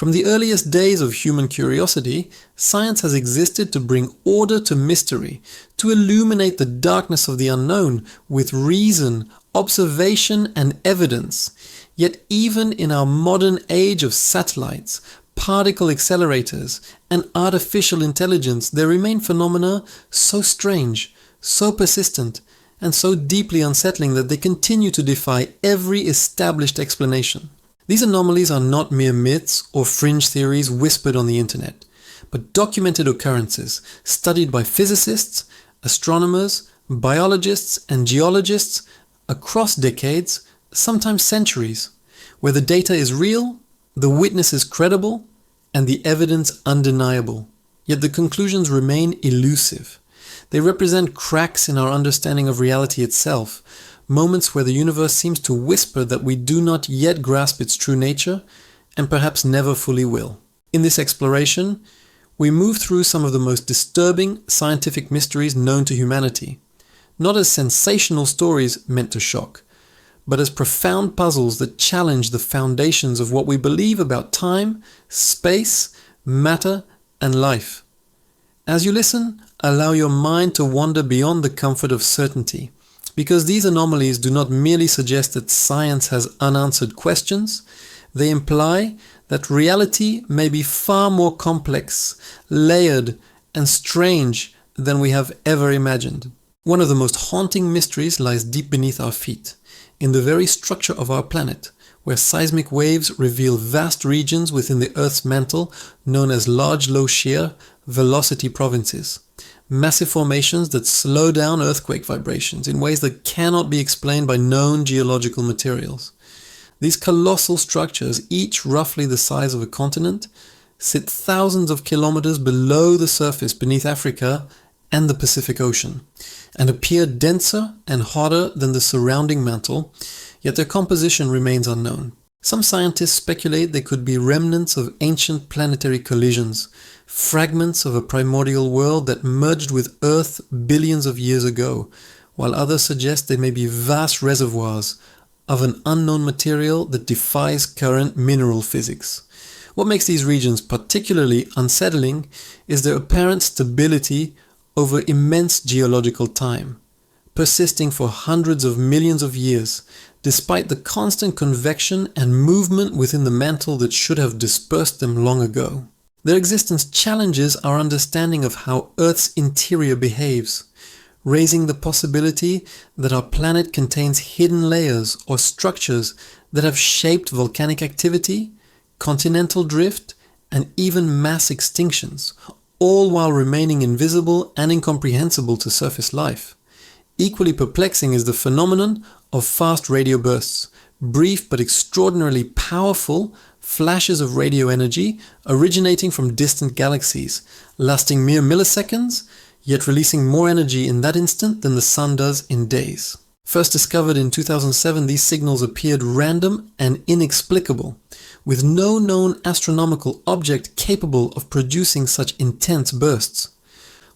From the earliest days of human curiosity, science has existed to bring order to mystery, to illuminate the darkness of the unknown with reason, observation, and evidence. Yet even in our modern age of satellites, particle accelerators, and artificial intelligence, there remain phenomena so strange, so persistent, and so deeply unsettling that they continue to defy every established explanation. These anomalies are not mere myths or fringe theories whispered on the internet, but documented occurrences studied by physicists, astronomers, biologists, and geologists across decades, sometimes centuries, where the data is real, the witness is credible, and the evidence undeniable. Yet the conclusions remain elusive. They represent cracks in our understanding of reality itself, moments where the universe seems to whisper that we do not yet grasp its true nature, and perhaps never fully will. In this exploration, we move through some of the most disturbing scientific mysteries known to humanity, not as sensational stories meant to shock, but as profound puzzles that challenge the foundations of what we believe about time, space, matter, and life. As you listen, allow your mind to wander beyond the comfort of certainty, because these anomalies do not merely suggest that science has unanswered questions, they imply that reality may be far more complex, layered, and strange than we have ever imagined. One of the most haunting mysteries lies deep beneath our feet, in the very structure of our planet, where seismic waves reveal vast regions within the Earth's mantle known as large low-shear velocity provinces. Massive formations that slow down earthquake vibrations in ways that cannot be explained by known geological materials. These colossal structures, each roughly the size of a continent, sit thousands of kilometers below the surface beneath Africa and the Pacific Ocean, and appear denser and hotter than the surrounding mantle, yet their composition remains unknown. Some scientists speculate they could be remnants of ancient planetary collisions, fragments of a primordial world that merged with Earth billions of years ago, while others suggest they may be vast reservoirs of an unknown material that defies current mineral physics. What makes these regions particularly unsettling is their apparent stability over immense geological time, persisting for hundreds of millions of years, despite the constant convection and movement within the mantle that should have dispersed them long ago. Their existence challenges our understanding of how Earth's interior behaves, raising the possibility that our planet contains hidden layers or structures that have shaped volcanic activity, continental drift, and even mass extinctions, all while remaining invisible and incomprehensible to surface life. Equally perplexing is the phenomenon of fast radio bursts, brief but extraordinarily powerful flashes of radio energy originating from distant galaxies, lasting mere milliseconds, yet releasing more energy in that instant than the sun does in days. First discovered in 2007, these signals appeared random and inexplicable, with no known astronomical object capable of producing such intense bursts.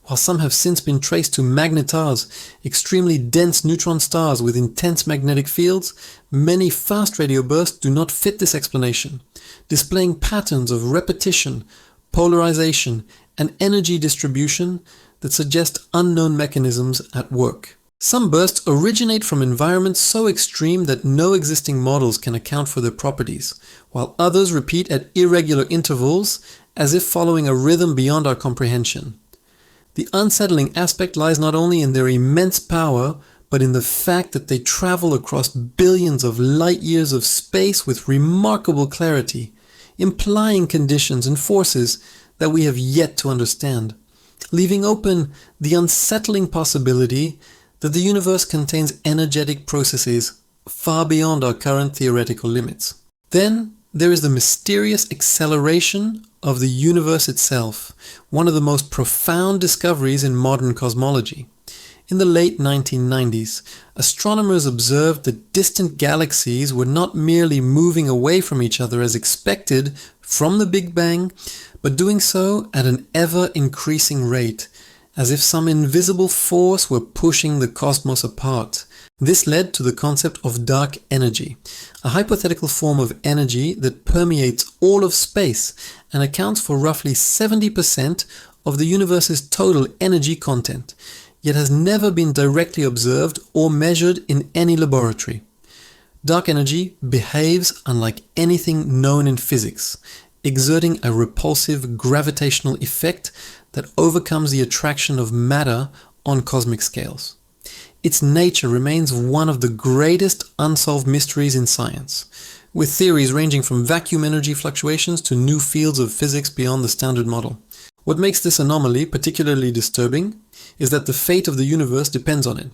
While some have since been traced to magnetars, extremely dense neutron stars with intense magnetic fields, many fast radio bursts do not fit this explanation, displaying patterns of repetition, polarization, and energy distribution that suggest unknown mechanisms at work. Some bursts originate from environments so extreme that no existing models can account for their properties, while others repeat at irregular intervals as if following a rhythm beyond our comprehension. The unsettling aspect lies not only in their immense power, but in the fact that they travel across billions of light years of space with remarkable clarity, implying conditions and forces that we have yet to understand, leaving open the unsettling possibility that the universe contains energetic processes far beyond our current theoretical limits. Then there is the mysterious acceleration of the universe itself, one of the most profound discoveries in modern cosmology. In the late 1990s, astronomers observed that distant galaxies were not merely moving away from each other as expected from the Big Bang, but doing so at an ever-increasing rate, as if some invisible force were pushing the cosmos apart, This led to the concept of dark energy, a hypothetical form of energy that permeates all of space and accounts for roughly 70% of the universe's total energy content, yet has never been directly observed or measured in any laboratory. Dark energy behaves unlike anything known in physics, exerting a repulsive gravitational effect that overcomes the attraction of matter on cosmic scales. Its nature remains one of the greatest unsolved mysteries in science, with theories ranging from vacuum energy fluctuations to new fields of physics beyond the standard model. What makes this anomaly particularly disturbing is that the fate of the universe depends on it.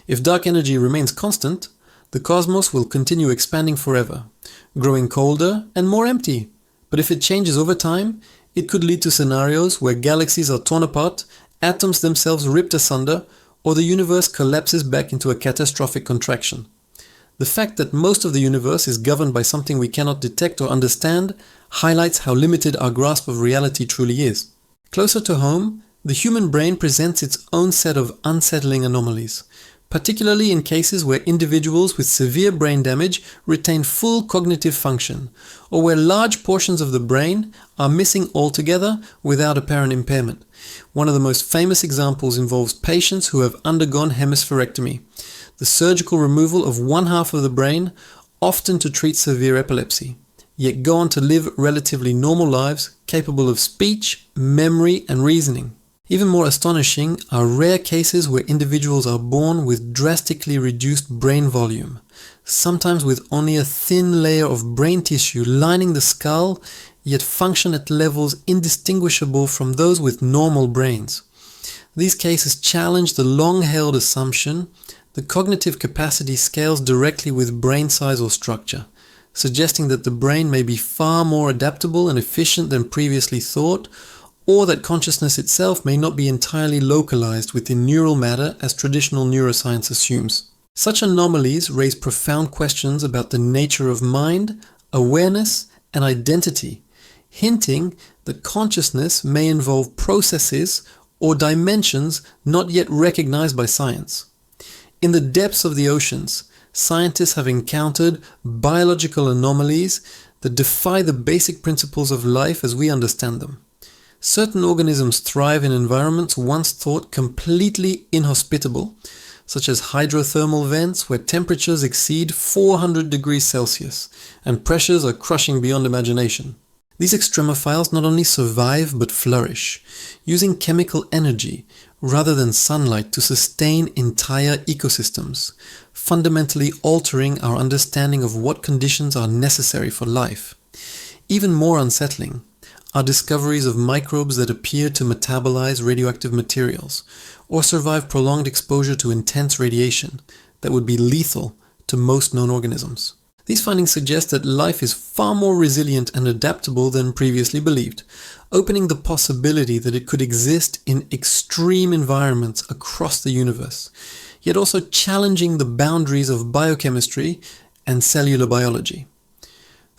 If dark energy remains constant, the cosmos will continue expanding forever, growing colder and more empty. But if it changes over time, it could lead to scenarios where galaxies are torn apart, atoms themselves ripped asunder, or the universe collapses back into a catastrophic contraction. The fact that most of the universe is governed by something we cannot detect or understand highlights how limited our grasp of reality truly is. Closer to home, the human brain presents its own set of unsettling anomalies, particularly in cases where individuals with severe brain damage retain full cognitive function, or where large portions of the brain are missing altogether without apparent impairment. One of the most famous examples involves patients who have undergone hemispherectomy, the surgical removal of one half of the brain, often to treat severe epilepsy, yet go on to live relatively normal lives capable of speech, memory, and reasoning. Even more astonishing are rare cases where individuals are born with drastically reduced brain volume, sometimes with only a thin layer of brain tissue lining the skull, yet function at levels indistinguishable from those with normal brains. These cases challenge the long-held assumption that cognitive capacity scales directly with brain size or structure, suggesting that the brain may be far more adaptable and efficient than previously thought, or that consciousness itself may not be entirely localized within neural matter as traditional neuroscience assumes. Such anomalies raise profound questions about the nature of mind, awareness, and identity, hinting that consciousness may involve processes or dimensions not yet recognized by science. In the depths of the oceans, scientists have encountered biological anomalies that defy the basic principles of life as we understand them. Certain organisms thrive in environments once thought completely inhospitable, such as hydrothermal vents where temperatures exceed 400 degrees Celsius and pressures are crushing beyond imagination. These extremophiles not only survive but flourish, using chemical energy rather than sunlight to sustain entire ecosystems, fundamentally altering our understanding of what conditions are necessary for life. Even more unsettling are discoveries of microbes that appear to metabolize radioactive materials or survive prolonged exposure to intense radiation that would be lethal to most known organisms. These findings suggest that life is far more resilient and adaptable than previously believed, opening the possibility that it could exist in extreme environments across the universe, yet also challenging the boundaries of biochemistry and cellular biology.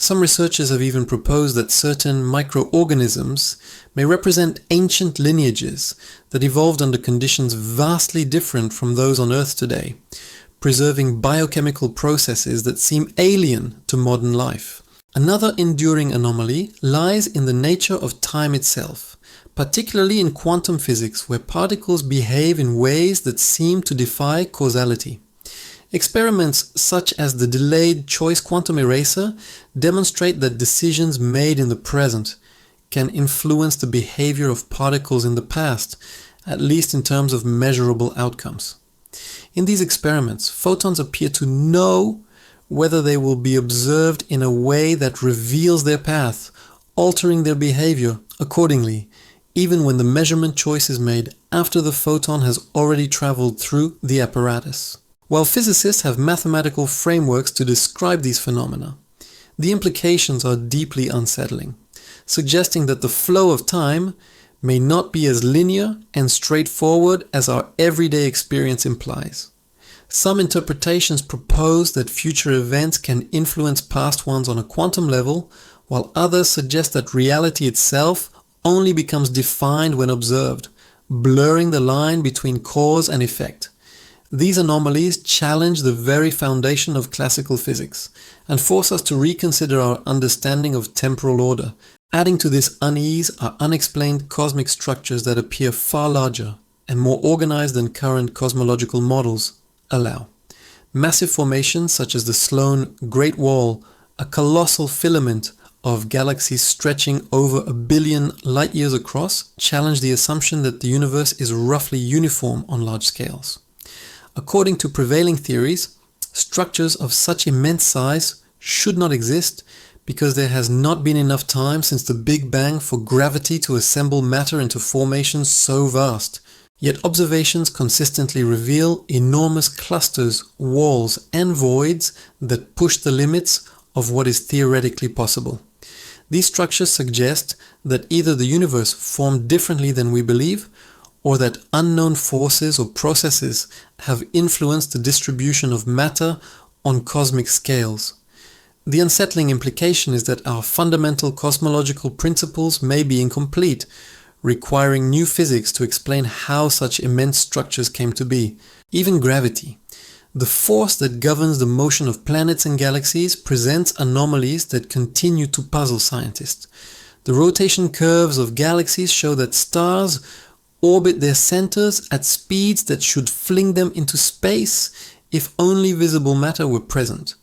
Some researchers have even proposed that certain microorganisms may represent ancient lineages that evolved under conditions vastly different from those on Earth today, preserving biochemical processes that seem alien to modern life. Another enduring anomaly lies in the nature of time itself, particularly in quantum physics, where particles behave in ways that seem to defy causality. Experiments such as the delayed choice quantum eraser demonstrate that decisions made in the present can influence the behavior of particles in the past, at least in terms of measurable outcomes. In these experiments, photons appear to know whether they will be observed in a way that reveals their path, altering their behavior accordingly, even when the measurement choice is made after the photon has already traveled through the apparatus. While physicists have mathematical frameworks to describe these phenomena, the implications are deeply unsettling, suggesting that the flow of time may not be as linear and straightforward as our everyday experience implies. Some interpretations propose that future events can influence past ones on a quantum level, while others suggest that reality itself only becomes defined when observed, blurring the line between cause and effect. These anomalies challenge the very foundation of classical physics and force us to reconsider our understanding of temporal order. Adding to this unease are unexplained cosmic structures that appear far larger and more organized than current cosmological models allow. Massive formations such as the Sloan Great Wall, a colossal filament of galaxies stretching over 1 billion light-years across, challenge the assumption that the universe is roughly uniform on large scales. According to prevailing theories, structures of such immense size should not exist because there has not been enough time since the Big Bang for gravity to assemble matter into formations so vast. Yet observations consistently reveal enormous clusters, walls, and voids that push the limits of what is theoretically possible. These structures suggest that either the universe formed differently than we believe, or that unknown forces or processes have influenced the distribution of matter on cosmic scales. The unsettling implication is that our fundamental cosmological principles may be incomplete, requiring new physics to explain how such immense structures came to be. Even gravity, the force that governs the motion of planets and galaxies, presents anomalies that continue to puzzle scientists. The rotation curves of galaxies show that stars orbit their centers at speeds that should fling them into space if only visible matter were present.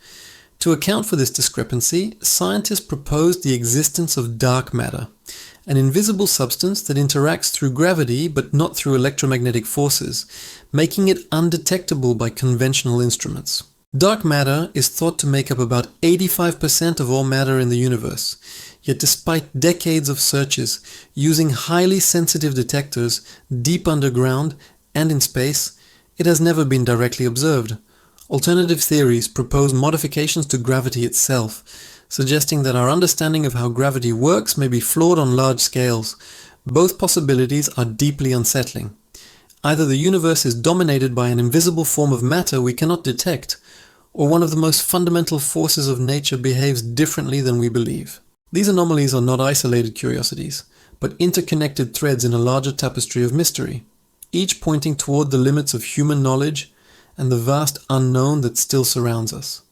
To account for this discrepancy, scientists proposed the existence of dark matter, an invisible substance that interacts through gravity but not through electromagnetic forces, making it undetectable by conventional instruments. Dark matter is thought to make up about 85% of all matter in the universe. Yet despite decades of searches, using highly sensitive detectors deep underground and in space, it has never been directly observed. Alternative theories propose modifications to gravity itself, suggesting that our understanding of how gravity works may be flawed on large scales. Both possibilities are deeply unsettling. Either the universe is dominated by an invisible form of matter we cannot detect, or one of the most fundamental forces of nature behaves differently than we believe. These anomalies are not isolated curiosities, but interconnected threads in a larger tapestry of mystery, each pointing toward the limits of human knowledge and the vast unknown that still surrounds us.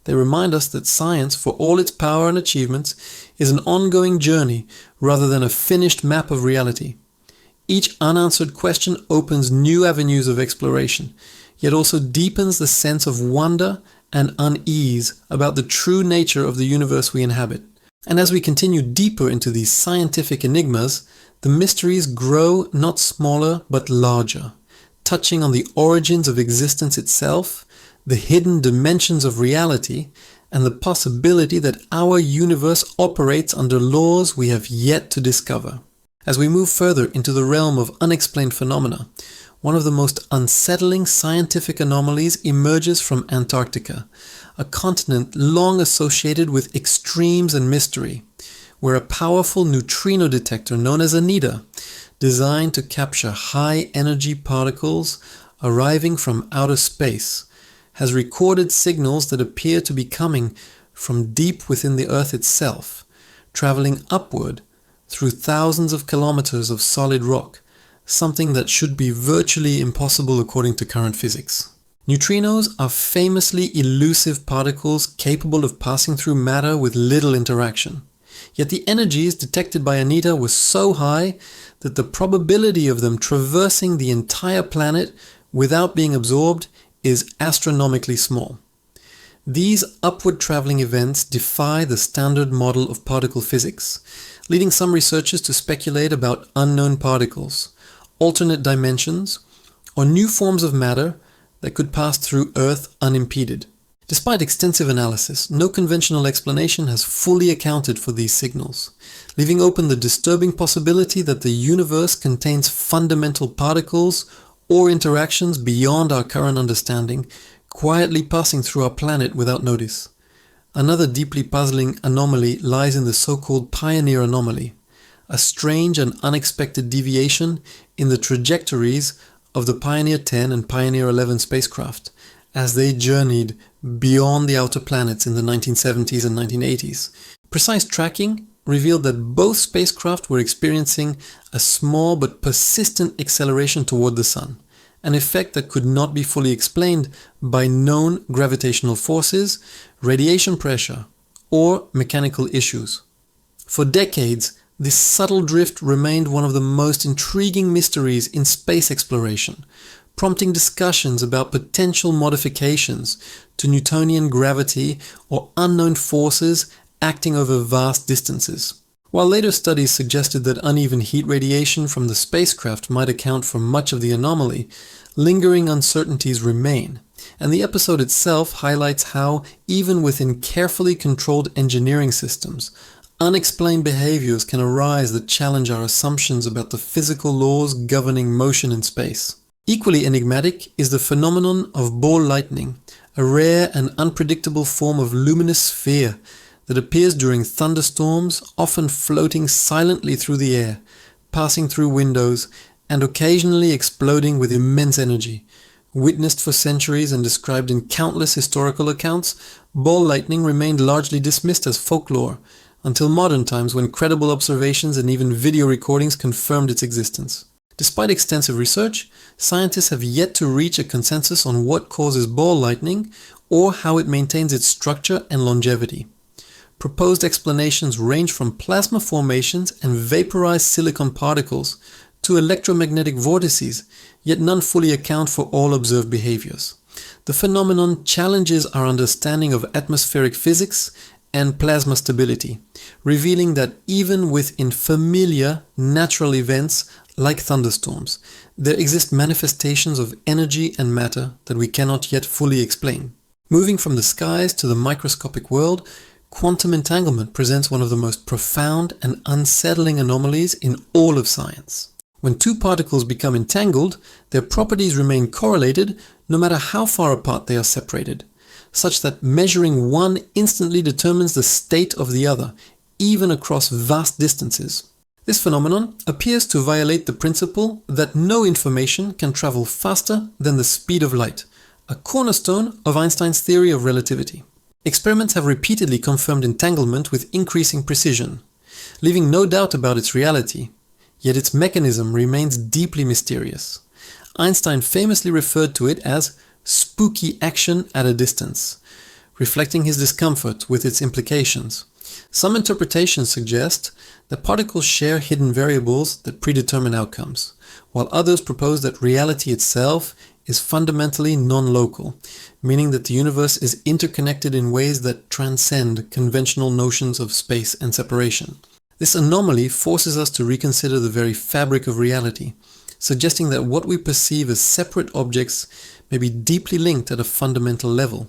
They remind us that science, for all its power and achievements, is an ongoing journey rather than a finished map of reality. Each unanswered question opens new avenues of exploration, yet also deepens the sense of wonder and unease about the true nature of the universe we inhabit. And as we continue deeper into these scientific enigmas, the mysteries grow not smaller but larger, touching on the origins of existence itself, the hidden dimensions of reality, and the possibility that our universe operates under laws we have yet to discover. As we move further into the realm of unexplained phenomena, one of the most unsettling scientific anomalies emerges from Antarctica, a continent long associated with extremes and mystery, where a powerful neutrino detector known as ANITA, designed to capture high-energy particles arriving from outer space, has recorded signals that appear to be coming from deep within the Earth itself, traveling upward through thousands of kilometers of solid rock, something that should be virtually impossible according to current physics. Neutrinos are famously elusive particles capable of passing through matter with little interaction. Yet the energies detected by ANITA were so high that the probability of them traversing the entire planet without being absorbed is astronomically small. These upward traveling events defy the standard model of particle physics, leading some researchers to speculate about unknown particles, alternate dimensions, or new forms of matter that could pass through Earth unimpeded. Despite extensive analysis, no conventional explanation has fully accounted for these signals, leaving open the disturbing possibility that the universe contains fundamental particles or interactions beyond our current understanding, quietly passing through our planet without notice. Another deeply puzzling anomaly lies in the so-called Pioneer anomaly, a strange and unexpected deviation in the trajectories of the Pioneer 10 and Pioneer 11 spacecraft as they journeyed beyond the outer planets in the 1970s and 1980s. Precise tracking revealed that both spacecraft were experiencing a small but persistent acceleration toward the Sun, an effect that could not be fully explained by known gravitational forces, radiation pressure, or mechanical issues. For decades, this subtle drift remained one of the most intriguing mysteries in space exploration, prompting discussions about potential modifications to Newtonian gravity or unknown forces acting over vast distances. While later studies suggested that uneven heat radiation from the spacecraft might account for much of the anomaly, lingering uncertainties remain, and the episode itself highlights how, even within carefully controlled engineering systems, unexplained behaviors can arise that challenge our assumptions about the physical laws governing motion in space. Equally enigmatic is the phenomenon of ball lightning, a rare and unpredictable form of luminous sphere that appears during thunderstorms, often floating silently through the air, passing through windows, and occasionally exploding with immense energy. Witnessed for centuries and described in countless historical accounts, ball lightning remained largely dismissed as folklore, until modern times when credible observations and even video recordings confirmed its existence. Despite extensive research, scientists have yet to reach a consensus on what causes ball lightning or how it maintains its structure and longevity. Proposed explanations range from plasma formations and vaporized silicon particles to electromagnetic vortices, yet none fully account for all observed behaviors. The phenomenon challenges our understanding of atmospheric physics and plasma stability, revealing that even within familiar natural events like thunderstorms, there exist manifestations of energy and matter that we cannot yet fully explain. Moving from the skies to the microscopic world, quantum entanglement presents one of the most profound and unsettling anomalies in all of science. When two particles become entangled, their properties remain correlated no matter how far apart they are separated, such that measuring one instantly determines the state of the other, even across vast distances. This phenomenon appears to violate the principle that no information can travel faster than the speed of light, a cornerstone of Einstein's theory of relativity. Experiments have repeatedly confirmed entanglement with increasing precision, leaving no doubt about its reality, yet its mechanism remains deeply mysterious. Einstein famously referred to it as spooky action at a distance, reflecting his discomfort with its implications. Some interpretations suggest that particles share hidden variables that predetermine outcomes, while others propose that reality itself is fundamentally non-local, meaning that the universe is interconnected in ways that transcend conventional notions of space and separation. This anomaly forces us to reconsider the very fabric of reality, suggesting that what we perceive as separate objects may be deeply linked at a fundamental level.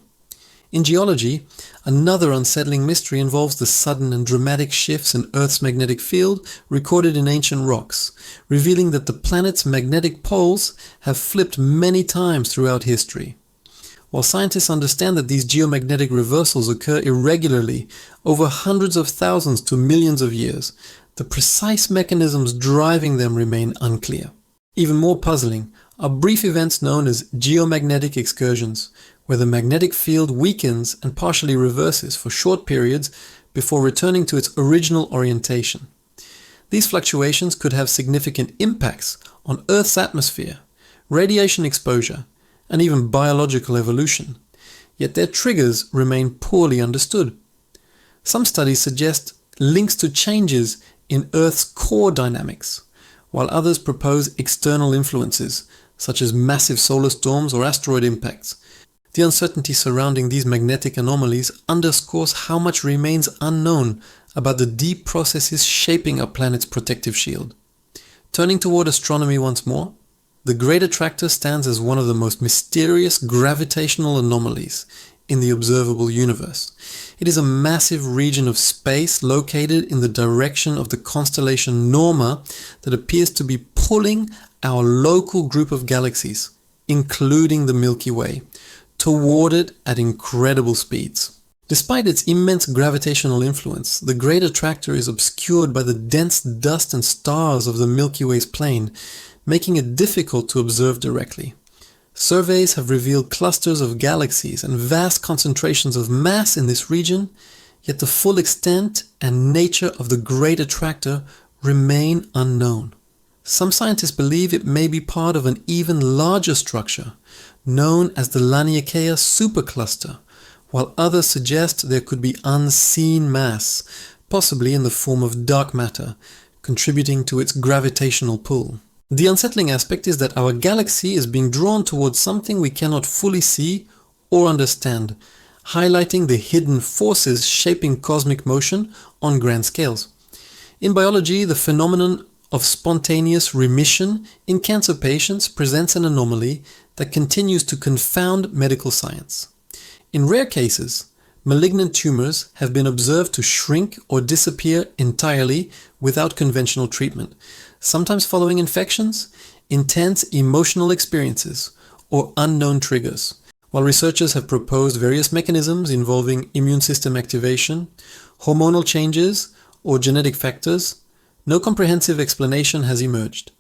In geology, another unsettling mystery involves the sudden and dramatic shifts in Earth's magnetic field recorded in ancient rocks, revealing that the planet's magnetic poles have flipped many times throughout history. While scientists understand that these geomagnetic reversals occur irregularly over hundreds of thousands to millions of years, the precise mechanisms driving them remain unclear. Even more puzzling are brief events known as geomagnetic excursions, where the magnetic field weakens and partially reverses for short periods before returning to its original orientation. These fluctuations could have significant impacts on Earth's atmosphere, radiation exposure, and even biological evolution, yet their triggers remain poorly understood. Some studies suggest links to changes in Earth's core dynamics, while others propose external influences, such as massive solar storms or asteroid impacts. The uncertainty surrounding these magnetic anomalies underscores how much remains unknown about the deep processes shaping our planet's protective shield. Turning toward astronomy once more, the Great Attractor stands as one of the most mysterious gravitational anomalies in the observable universe. It is a massive region of space located in the direction of the constellation Norma that appears to be pulling our local group of galaxies, including the Milky Way, toward it at incredible speeds. Despite its immense gravitational influence, the Great Attractor is obscured by the dense dust and stars of the Milky Way's plane, making it difficult to observe directly. Surveys have revealed clusters of galaxies and vast concentrations of mass in this region, yet the full extent and nature of the Great Attractor remain unknown. Some scientists believe it may be part of an even larger structure, known as the Laniakea supercluster, while others suggest there could be unseen mass, possibly in the form of dark matter, contributing to its gravitational pull. The unsettling aspect is that our galaxy is being drawn towards something we cannot fully see or understand, highlighting the hidden forces shaping cosmic motion on grand scales. In biology, the phenomenon of spontaneous remission in cancer patients presents an anomaly that continues to confound medical science. In rare cases, malignant tumors have been observed to shrink or disappear entirely without conventional treatment, sometimes following infections, intense emotional experiences, or unknown triggers. While researchers have proposed various mechanisms involving immune system activation, hormonal changes, or genetic factors, no comprehensive explanation has emerged.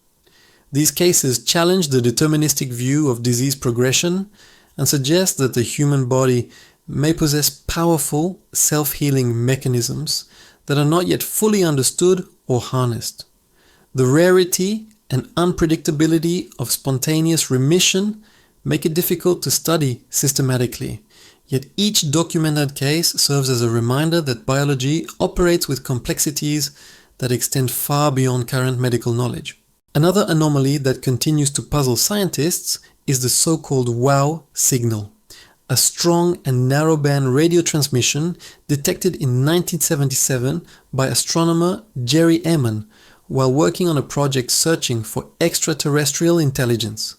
These cases challenge the deterministic view of disease progression and suggest that the human body may possess powerful self-healing mechanisms that are not yet fully understood or harnessed. The rarity and unpredictability of spontaneous remission make it difficult to study systematically, yet each documented case serves as a reminder that biology operates with complexities that extend far beyond current medical knowledge. Another anomaly that continues to puzzle scientists is the so-called WOW signal, a strong and narrow-band radio transmission detected in 1977 by astronomer Jerry Ehman while working on a project searching for extraterrestrial intelligence.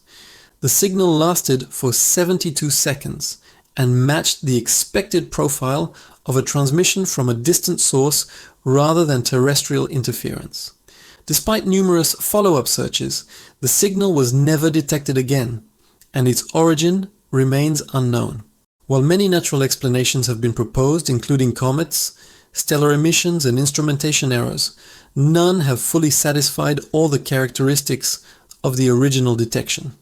The signal lasted for 72 seconds and matched the expected profile of a transmission from a distant source rather than terrestrial interference. Despite numerous follow-up searches, the signal was never detected again, and its origin remains unknown. While many natural explanations have been proposed, including comets, stellar emissions, and instrumentation errors, none have fully satisfied all the characteristics of the original detection.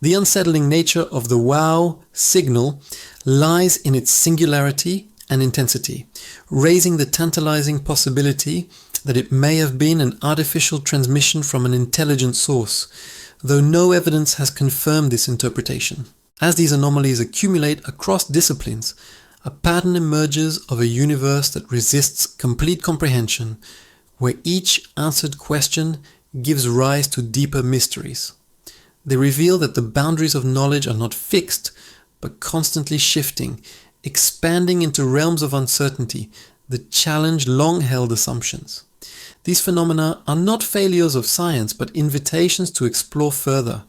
The unsettling nature of the WOW signal lies in its singularity and intensity, raising the tantalizing possibility that it may have been an artificial transmission from an intelligent source, though no evidence has confirmed this interpretation. As these anomalies accumulate across disciplines, a pattern emerges of a universe that resists complete comprehension, where each answered question gives rise to deeper mysteries. They reveal that the boundaries of knowledge are not fixed, but constantly shifting, expanding into realms of uncertainty that challenge long-held assumptions. These phenomena are not failures of science, but invitations to explore further,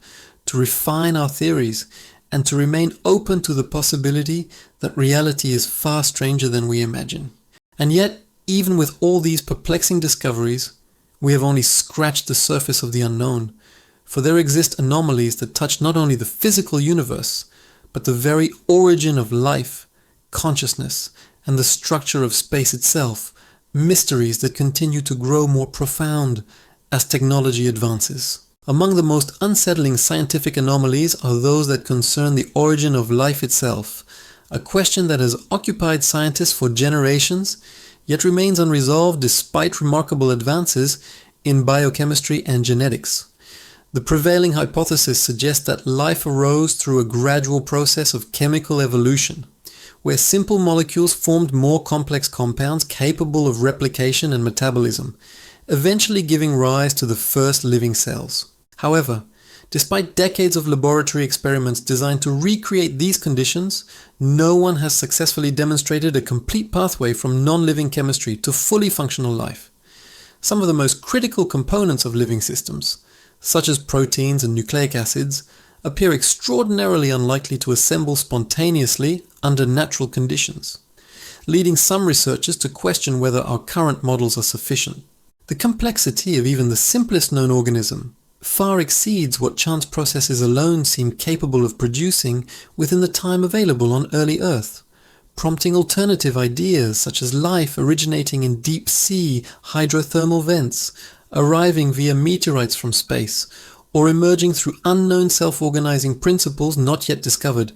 to refine our theories, and to remain open to the possibility that reality is far stranger than we imagine. And yet, even with all these perplexing discoveries, we have only scratched the surface of the unknown, for there exist anomalies that touch not only the physical universe, but the very origin of life, consciousness, and the structure of space itself, mysteries that continue to grow more profound as technology advances. Among the most unsettling scientific anomalies are those that concern the origin of life itself, a question that has occupied scientists for generations, yet remains unresolved despite remarkable advances in biochemistry and genetics. The prevailing hypothesis suggests that life arose through a gradual process of chemical evolution, where simple molecules formed more complex compounds capable of replication and metabolism, eventually giving rise to the first living cells. However, despite decades of laboratory experiments designed to recreate these conditions, no one has successfully demonstrated a complete pathway from non-living chemistry to fully functional life. Some of the most critical components of living systems, such as proteins and nucleic acids, appear extraordinarily unlikely to assemble spontaneously under natural conditions, leading some researchers to question whether our current models are sufficient. The complexity of even the simplest known organism far exceeds what chance processes alone seem capable of producing within the time available on early Earth, prompting alternative ideas such as life originating in deep sea hydrothermal vents, arriving via meteorites from space, or emerging through unknown self-organizing principles not yet discovered.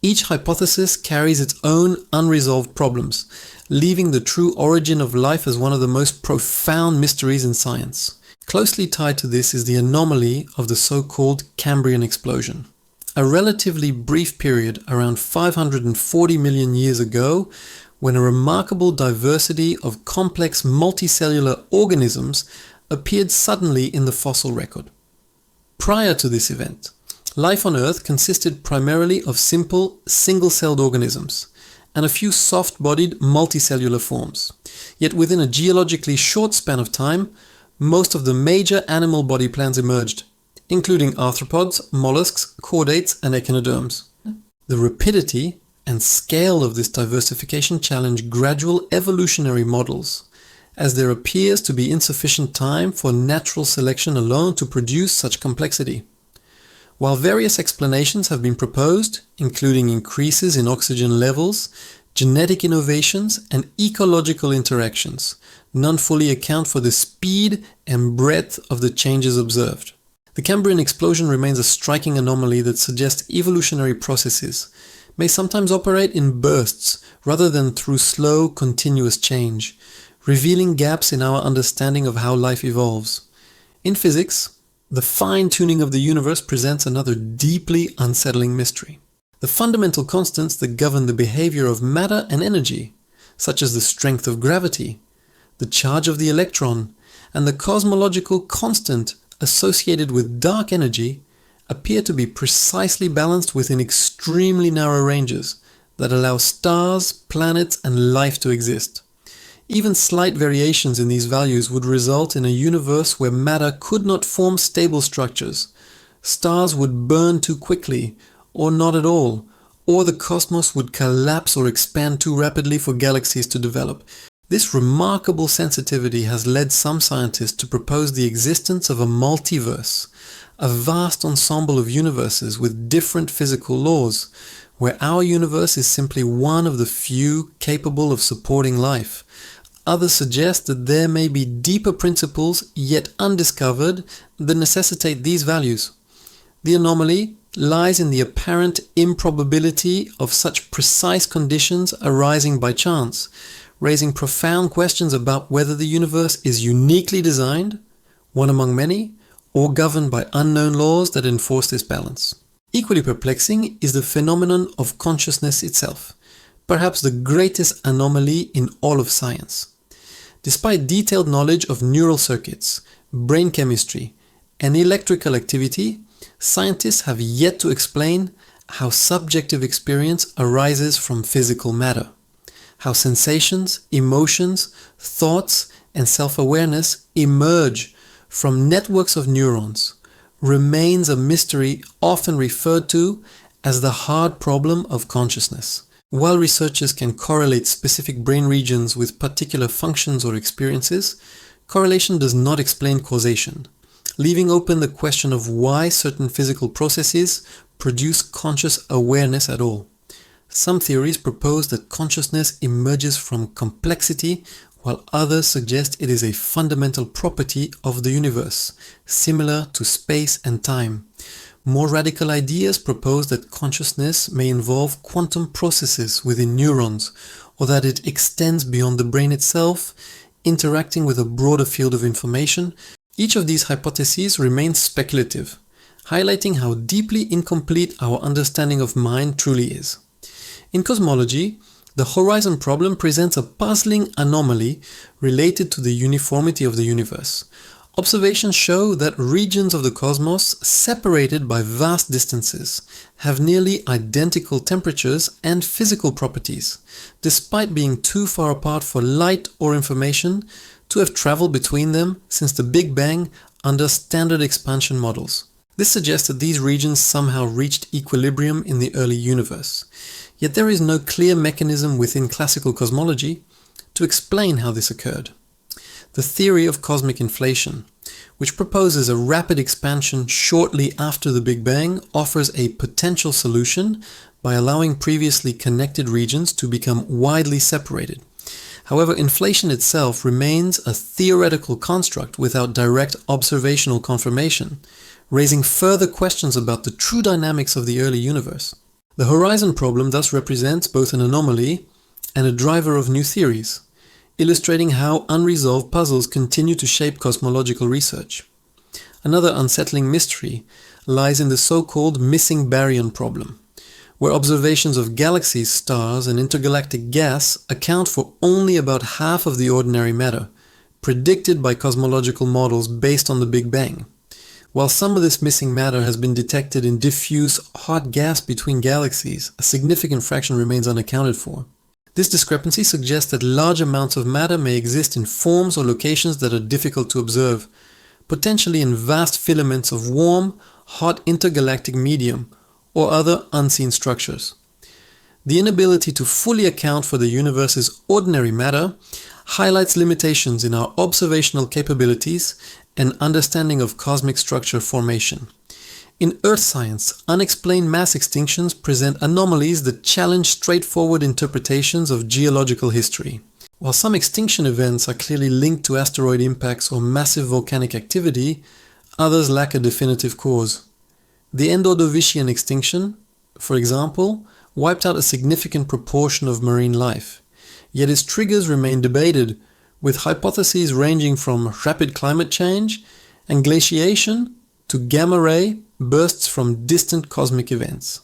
Each hypothesis carries its own unresolved problems, leaving the true origin of life as one of the most profound mysteries in science. Closely tied to this is the anomaly of the so-called Cambrian explosion, a relatively brief period around 540 million years ago when a remarkable diversity of complex multicellular organisms appeared suddenly in the fossil record. Prior to this event, life on Earth consisted primarily of simple, single-celled organisms and a few soft-bodied multicellular forms. Yet within a geologically short span of time, most of the major animal body plans emerged, including arthropods, mollusks, chordates, and echinoderms. The rapidity and scale of this diversification challenge gradual evolutionary models, as there appears to be insufficient time for natural selection alone to produce such complexity. While various explanations have been proposed, including increases in oxygen levels, genetic innovations, and ecological interactions, none fully account for the speed and breadth of the changes observed. The Cambrian explosion remains a striking anomaly that suggests evolutionary processes may sometimes operate in bursts rather than through slow, continuous change, revealing gaps in our understanding of how life evolves. In physics, the fine-tuning of the universe presents another deeply unsettling mystery. The fundamental constants that govern the behavior of matter and energy, such as the strength of gravity, the charge of the electron, and the cosmological constant associated with dark energy, appear to be precisely balanced within extremely narrow ranges that allow stars, planets, and life to exist. Even slight variations in these values would result in a universe where matter could not form stable structures. Stars would burn too quickly, or not at all, or the cosmos would collapse or expand too rapidly for galaxies to develop. This remarkable sensitivity has led some scientists to propose the existence of a multiverse, a vast ensemble of universes with different physical laws, where our universe is simply one of the few capable of supporting life. Others suggest that there may be deeper principles yet undiscovered that necessitate these values. The anomaly lies in the apparent improbability of such precise conditions arising by chance, raising profound questions about whether the universe is uniquely designed, one among many, or governed by unknown laws that enforce this balance. Equally perplexing is the phenomenon of consciousness itself, perhaps the greatest anomaly in all of science. Despite detailed knowledge of neural circuits, brain chemistry, and electrical activity, scientists have yet to explain how subjective experience arises from physical matter, how sensations, emotions, thoughts, and self-awareness emerge from networks of neurons, remains a mystery often referred to as the hard problem of consciousness. While researchers can correlate specific brain regions with particular functions or experiences, correlation does not explain causation, leaving open the question of why certain physical processes produce conscious awareness at all. Some theories propose that consciousness emerges from complexity, while others suggest it is a fundamental property of the universe, similar to space and time. More radical ideas propose that consciousness may involve quantum processes within neurons, or that it extends beyond the brain itself, interacting with a broader field of information. Each of these hypotheses remains speculative, highlighting how deeply incomplete our understanding of mind truly is. In cosmology, the horizon problem presents a puzzling anomaly related to the uniformity of the universe. Observations show that regions of the cosmos, separated by vast distances, have nearly identical temperatures and physical properties, despite being too far apart for light or information to have traveled between them since the Big Bang under standard expansion models. This suggests that these regions somehow reached equilibrium in the early universe. Yet there is no clear mechanism within classical cosmology to explain how this occurred. The theory of cosmic inflation, which proposes a rapid expansion shortly after the Big Bang, offers a potential solution by allowing previously connected regions to become widely separated. However, inflation itself remains a theoretical construct without direct observational confirmation, raising further questions about the true dynamics of the early universe. The horizon problem thus represents both an anomaly and a driver of new theories. illustrating how unresolved puzzles continue to shape cosmological research. Another unsettling mystery lies in the so-called missing baryon problem, where observations of galaxies, stars, and intergalactic gas account for only about half of the ordinary matter, predicted by cosmological models based on the Big Bang. While some of this missing matter has been detected in diffuse hot gas between galaxies, a significant fraction remains unaccounted for. This discrepancy suggests that large amounts of matter may exist in forms or locations that are difficult to observe, potentially in vast filaments of warm, hot intergalactic medium or other unseen structures. The inability to fully account for the universe's ordinary matter highlights limitations in our observational capabilities and understanding of cosmic structure formation. In Earth science, unexplained mass extinctions present anomalies that challenge straightforward interpretations of geological history. While some extinction events are clearly linked to asteroid impacts or massive volcanic activity, others lack a definitive cause. The Endordovician extinction, for example, wiped out a significant proportion of marine life, yet its triggers remain debated, with hypotheses ranging from rapid climate change and glaciation to gamma-ray bursts from distant cosmic events.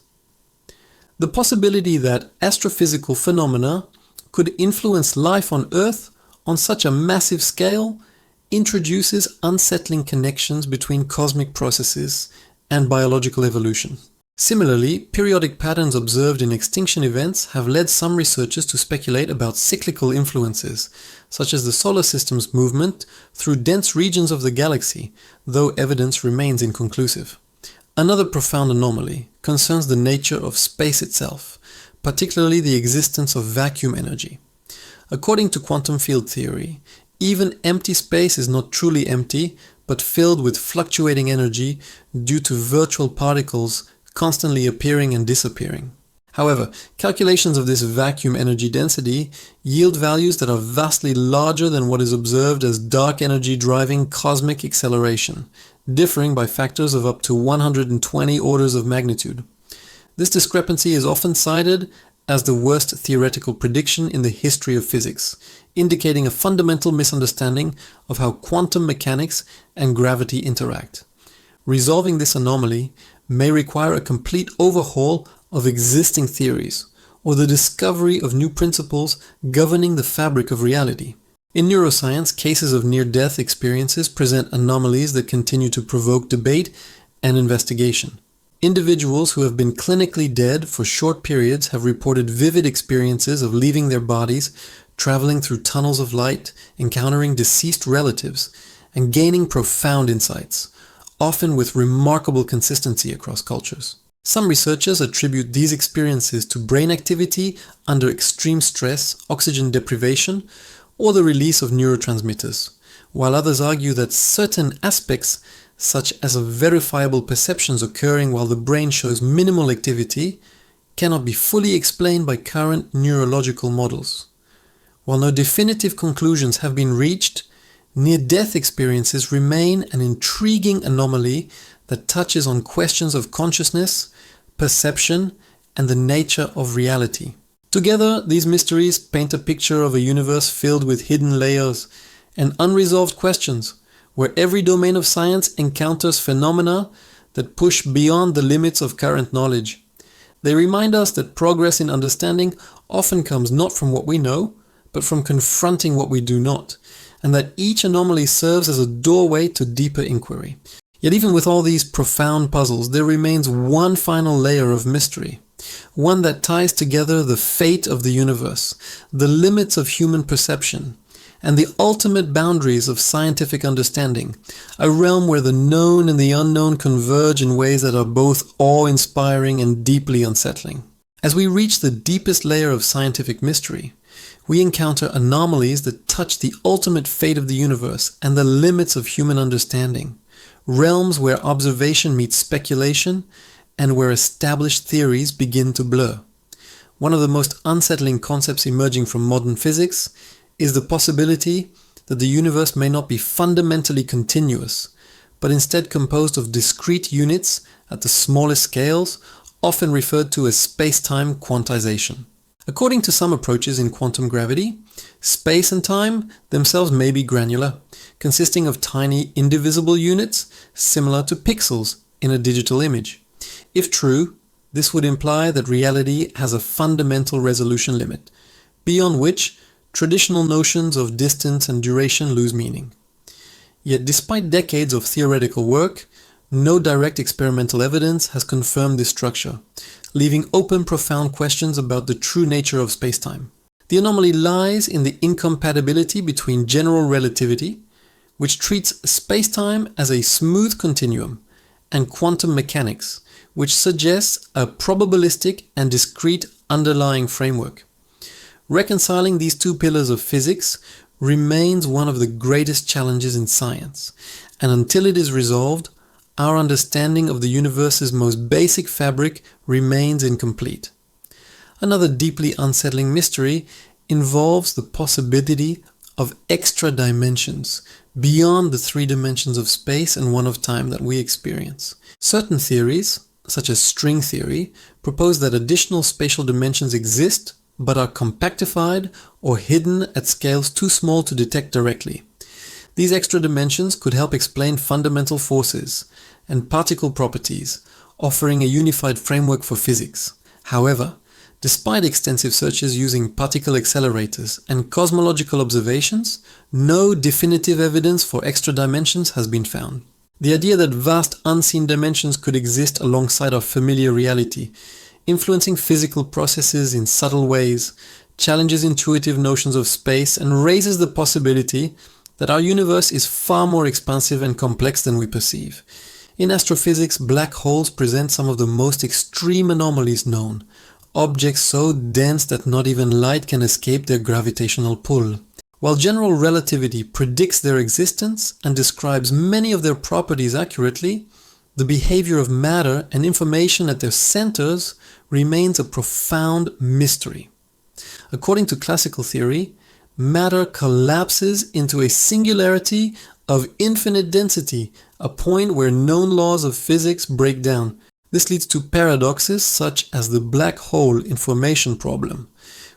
The possibility that astrophysical phenomena could influence life on Earth on such a massive scale introduces unsettling connections between cosmic processes and biological evolution. Similarly, periodic patterns observed in extinction events have led some researchers to speculate about cyclical influences, such as the solar system's movement through dense regions of the galaxy, though evidence remains inconclusive. Another profound anomaly concerns the nature of space itself, particularly the existence of vacuum energy. According to quantum field theory, even empty space is not truly empty, but filled with fluctuating energy due to virtual particles constantly appearing and disappearing. However, calculations of this vacuum energy density yield values that are vastly larger than what is observed as dark energy driving cosmic acceleration, differing by factors of up to 120 orders of magnitude. This discrepancy is often cited as the worst theoretical prediction in the history of physics, indicating a fundamental misunderstanding of how quantum mechanics and gravity interact. Resolving this anomaly may require a complete overhaul of existing theories, or the discovery of new principles governing the fabric of reality. In neuroscience, cases of near-death experiences present anomalies that continue to provoke debate and investigation. Individuals who have been clinically dead for short periods have reported vivid experiences of leaving their bodies, traveling through tunnels of light, encountering deceased relatives, and gaining profound insights, often with remarkable consistency across cultures. Some researchers attribute these experiences to brain activity under extreme stress, oxygen deprivation, or the release of neurotransmitters, while others argue that certain aspects, such as verifiable perceptions occurring while the brain shows minimal activity, cannot be fully explained by current neurological models. While no definitive conclusions have been reached, near-death experiences remain an intriguing anomaly that touches on questions of consciousness, perception, and the nature of reality. Together, these mysteries paint a picture of a universe filled with hidden layers and unresolved questions, where every domain of science encounters phenomena that push beyond the limits of current knowledge. They remind us that progress in understanding often comes not from what we know, but from confronting what we do not, and that each anomaly serves as a doorway to deeper inquiry. Yet even with all these profound puzzles, there remains one final layer of mystery, one that ties together the fate of the universe, the limits of human perception, and the ultimate boundaries of scientific understanding, a realm where the known and the unknown converge in ways that are both awe-inspiring and deeply unsettling. As we reach the deepest layer of scientific mystery, we encounter anomalies that touch the ultimate fate of the universe and the limits of human understanding, realms where observation meets speculation and where established theories begin to blur. One of the most unsettling concepts emerging from modern physics is the possibility that the universe may not be fundamentally continuous, but instead composed of discrete units at the smallest scales, often referred to as space-time quantization. According to some approaches in quantum gravity, space and time themselves may be granular, consisting of tiny indivisible units similar to pixels in a digital image. If true, this would imply that reality has a fundamental resolution limit, beyond which traditional notions of distance and duration lose meaning. Yet despite decades of theoretical work, no direct experimental evidence has confirmed this structure, leaving open profound questions about the true nature of spacetime. The anomaly lies in the incompatibility between general relativity, which treats spacetime as a smooth continuum, and quantum mechanics, which suggests a probabilistic and discrete underlying framework. Reconciling these two pillars of physics remains one of the greatest challenges in science, and until it is resolved, our understanding of the universe's most basic fabric remains incomplete. Another deeply unsettling mystery involves the possibility of extra dimensions beyond the three dimensions of space and one of time that we experience. Certain theories, such as string theory, propose that additional spatial dimensions exist but are compactified or hidden at scales too small to detect directly. These extra dimensions could help explain fundamental forces and particle properties, offering a unified framework for physics. However, despite extensive searches using particle accelerators and cosmological observations, no definitive evidence for extra dimensions has been found. The idea that vast unseen dimensions could exist alongside our familiar reality, influencing physical processes in subtle ways, challenges intuitive notions of space and raises the possibility that our universe is far more expansive and complex than we perceive. In astrophysics, black holes present some of the most extreme anomalies known, objects so dense that not even light can escape their gravitational pull. While general relativity predicts their existence and describes many of their properties accurately, the behavior of matter and information at their centers remains a profound mystery. According to classical theory, matter collapses into a singularity of infinite density, a point where known laws of physics break down. This leads to paradoxes such as the black hole information problem,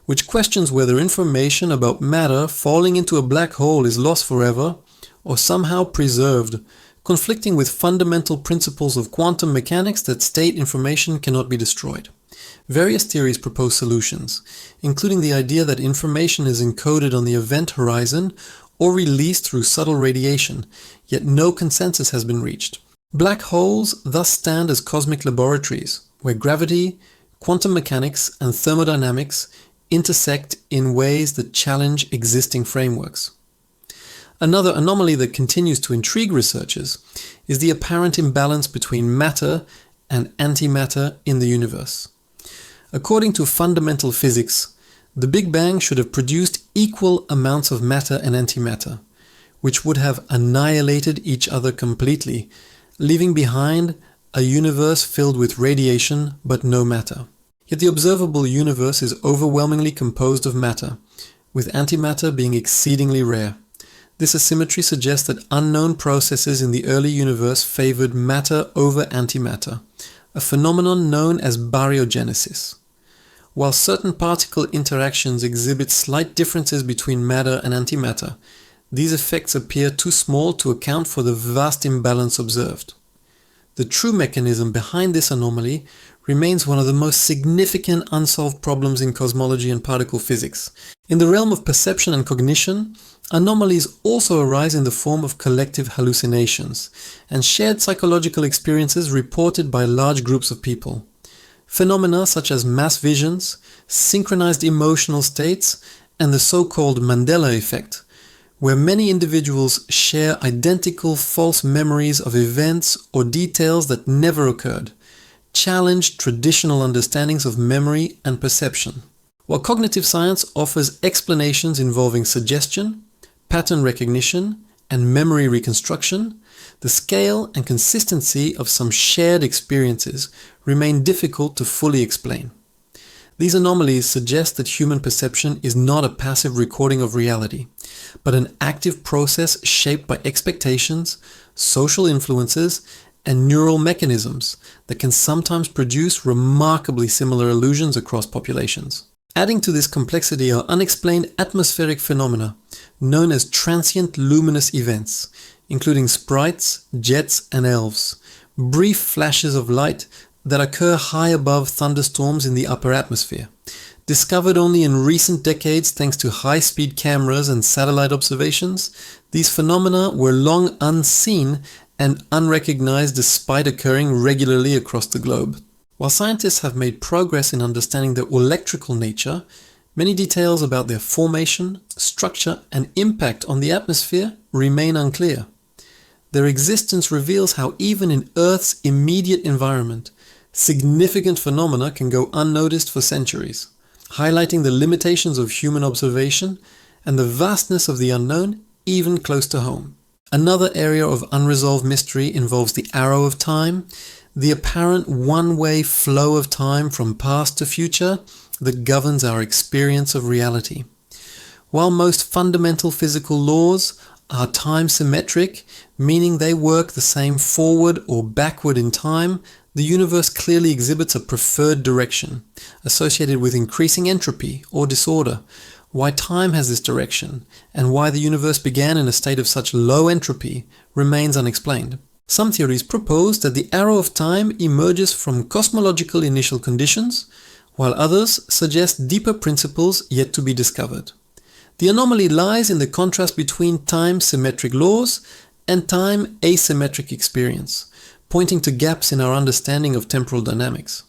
which questions whether information about matter falling into a black hole is lost forever or somehow preserved, conflicting with fundamental principles of quantum mechanics that state information cannot be destroyed. Various theories propose solutions, including the idea that information is encoded on the event horizon or released through subtle radiation, yet no consensus has been reached. Black holes thus stand as cosmic laboratories, where gravity, quantum mechanics, and thermodynamics intersect in ways that challenge existing frameworks. Another anomaly that continues to intrigue researchers is the apparent imbalance between matter and antimatter in the universe. According to fundamental physics, the Big Bang should have produced equal amounts of matter and antimatter, which would have annihilated each other completely, leaving behind a universe filled with radiation but no matter. Yet the observable universe is overwhelmingly composed of matter, with antimatter being exceedingly rare. This asymmetry suggests that unknown processes in the early universe favored matter over antimatter, a phenomenon known as baryogenesis. While certain particle interactions exhibit slight differences between matter and antimatter, these effects appear too small to account for the vast imbalance observed. The true mechanism behind this anomaly remains one of the most significant unsolved problems in cosmology and particle physics. In the realm of perception and cognition, anomalies also arise in the form of collective hallucinations and shared psychological experiences reported by large groups of people. Phenomena such as mass visions, synchronized emotional states, and the so-called Mandela effect, where many individuals share identical false memories of events or details that never occurred, challenge traditional understandings of memory and perception. While cognitive science offers explanations involving suggestion, pattern recognition, and memory reconstruction, the scale and consistency of some shared experiences remain difficult to fully explain. These anomalies suggest that human perception is not a passive recording of reality, but an active process shaped by expectations, social influences, and neural mechanisms that can sometimes produce remarkably similar illusions across populations. Adding to this complexity are unexplained atmospheric phenomena, known as transient luminous events, including sprites, jets, and elves, brief flashes of light that occur high above thunderstorms in the upper atmosphere. Discovered only in recent decades thanks to high-speed cameras and satellite observations, these phenomena were long unseen and unrecognized despite occurring regularly across the globe. While scientists have made progress in understanding their electrical nature, many details about their formation, structure, and impact on the atmosphere remain unclear. Their existence reveals how even in Earth's immediate environment, significant phenomena can go unnoticed for centuries, highlighting the limitations of human observation and the vastness of the unknown even close to home. Another area of unresolved mystery involves the arrow of time, the apparent one-way flow of time from past to future that governs our experience of reality. While most fundamental physical laws are time-symmetric, meaning they work the same forward or backward in time, the universe clearly exhibits a preferred direction, associated with increasing entropy or disorder. Why time has this direction, and why the universe began in a state of such low entropy, remains unexplained. Some theories propose that the arrow of time emerges from cosmological initial conditions, while others suggest deeper principles yet to be discovered. The anomaly lies in the contrast between time-symmetric laws and time-asymmetric experience, pointing to gaps in our understanding of temporal dynamics.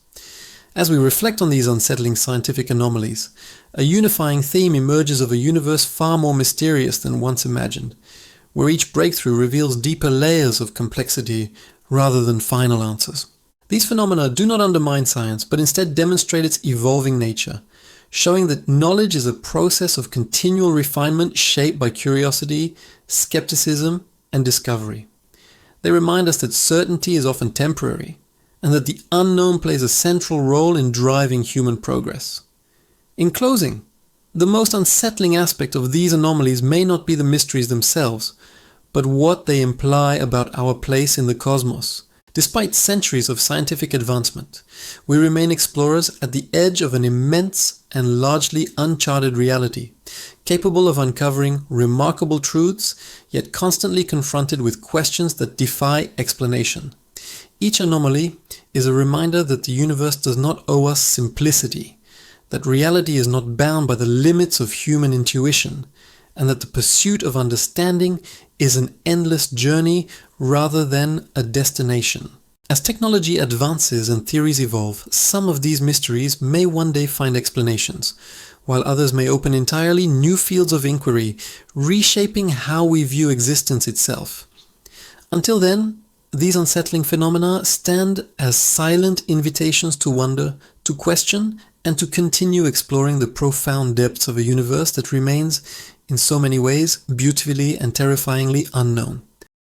As we reflect on these unsettling scientific anomalies, a unifying theme emerges of a universe far more mysterious than once imagined, where each breakthrough reveals deeper layers of complexity rather than final answers. These phenomena do not undermine science, but instead demonstrate its evolving nature, showing that knowledge is a process of continual refinement shaped by curiosity, skepticism, and discovery. They remind us that certainty is often temporary, and that the unknown plays a central role in driving human progress. In closing, the most unsettling aspect of these anomalies may not be the mysteries themselves, but what they imply about our place in the cosmos. Despite centuries of scientific advancement, we remain explorers at the edge of an immense and largely uncharted reality, capable of uncovering remarkable truths, yet constantly confronted with questions that defy explanation. Each anomaly is a reminder that the universe does not owe us simplicity, that reality is not bound by the limits of human intuition, and that the pursuit of understanding is an endless journey rather than a destination. As technology advances and theories evolve, some of these mysteries may one day find explanations, while others may open entirely new fields of inquiry, reshaping how we view existence itself. Until then, these unsettling phenomena stand as silent invitations to wonder, to question, and to continue exploring the profound depths of a universe that remains, in so many ways, beautifully and terrifyingly unknown.